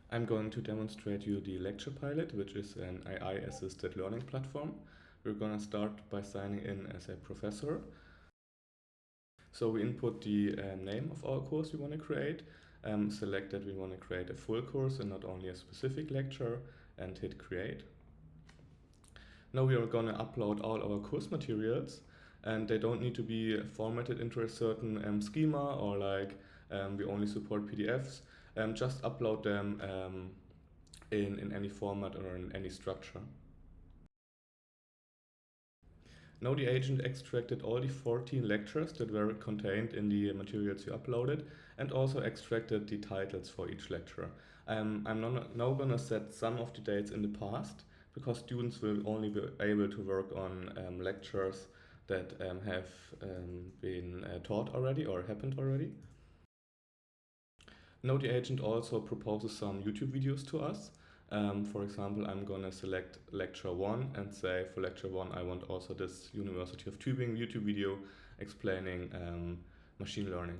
I'm going to demonstrate you the LecturePilot, which is an AI-assisted learning platform. We're going to start by signing in as a professor. So we input the name of our course we want to create, select that we want to create a full course and not only a specific lecture, and hit create. Now we are going to upload all our course materials, and they don't need to be formatted into a certain schema or we only support PDFs. Just upload them in any format or in any structure. Now the agent extracted all the 14 lectures that were contained in the materials you uploaded and also extracted the titles for each lecture. I'm now going to set some of the dates in the past because students will only be able to work on lectures that have been taught already or happened already. Now the agent also proposes some YouTube videos to us. For example, I'm going to select lecture 1 and say for lecture 1 I want also this University of Tübingen YouTube video explaining machine learning.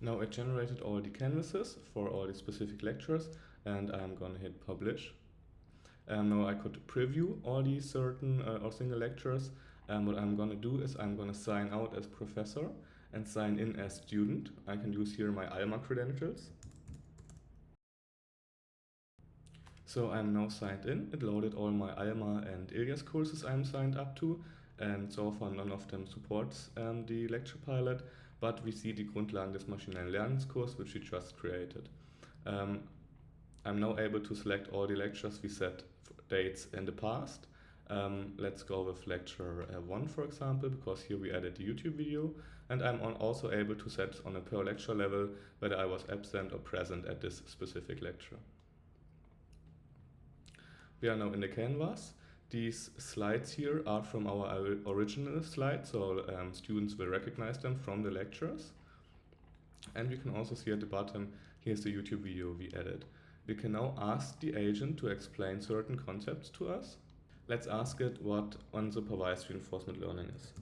Now I generated all the canvases for all the specific lectures and I'm going to hit publish. Now I could preview all these certain or single lectures. What I'm going to do is I'm going to sign out as professor and sign in as student. I can use here my Alma credentials. So I'm now signed in. It loaded all my Alma and Ilias courses I'm signed up to, and so far none of them supports the LecturePilot, but we see the Grundlagen des maschinellen Lernens course which we just created. I'm now able to select all the lectures we set dates in the past. Let's go with lecture 1 for example, because here we added the YouTube video, and I'm also able to set on a per lecture level whether I was absent or present at this specific lecture. We are now in the canvas. These slides here are from our original slides, so students will recognize them from the lectures. And we can also see at the bottom, here's the YouTube video we added. We can now ask the agent to explain certain concepts to us. Let's ask it what unsupervised reinforcement learning is.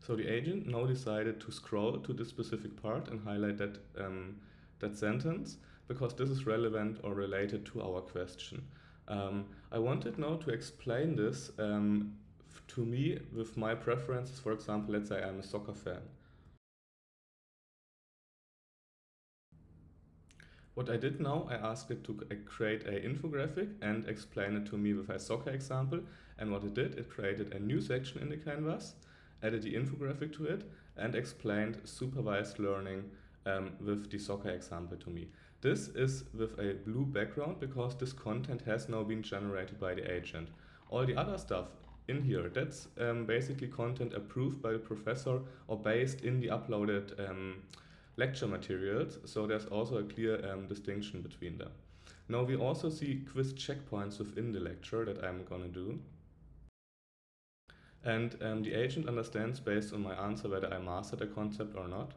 So the agent now decided to scroll to this specific part and highlight that sentence because this is relevant or related to our question. I wanted now to explain this to me with my preferences. For example, let's say I'm a soccer fan. What I did now, I asked it to create an infographic and explain it to me with a soccer example. And what it did, it created a new section in the canvas, added the infographic to it, and explained supervised learning with the soccer example to me. This is with a blue background because this content has now been generated by the agent. All the other stuff in here, that's basically content approved by the professor or based in the uploaded lecture materials, so there's also a clear distinction between them. Now we also see quiz checkpoints within the lecture that I'm gonna do. And the agent understands based on my answer whether I mastered a concept or not.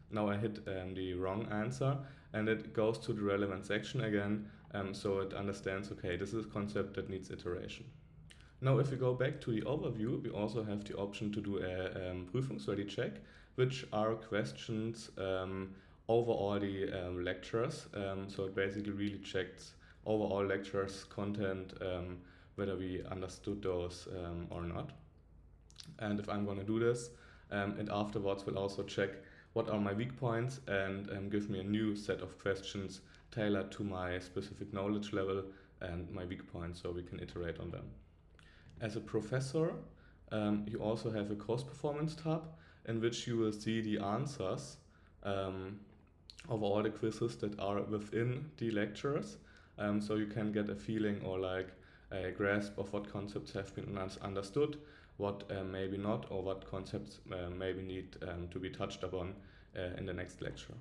Now I hit the wrong answer and it goes to the relevant section again, so it understands, okay, this is a concept that needs iteration. Now if we go back to the overview, we also have the option to do a prüfungsready check, which are questions over all the lectures. So it basically really checks over all lectures content, whether we understood those or not. And if I'm going to do this, it afterwards will also check what are my weak points and give me a new set of questions tailored to my specific knowledge level and my weak points, so we can iterate on them. As a professor, you also have a course performance tab in which you will see the answers of all the quizzes that are within the lectures. So you can get a feeling or like a grasp of what concepts have been understood, what maybe not, or what concepts maybe need to be touched upon in the next lecture.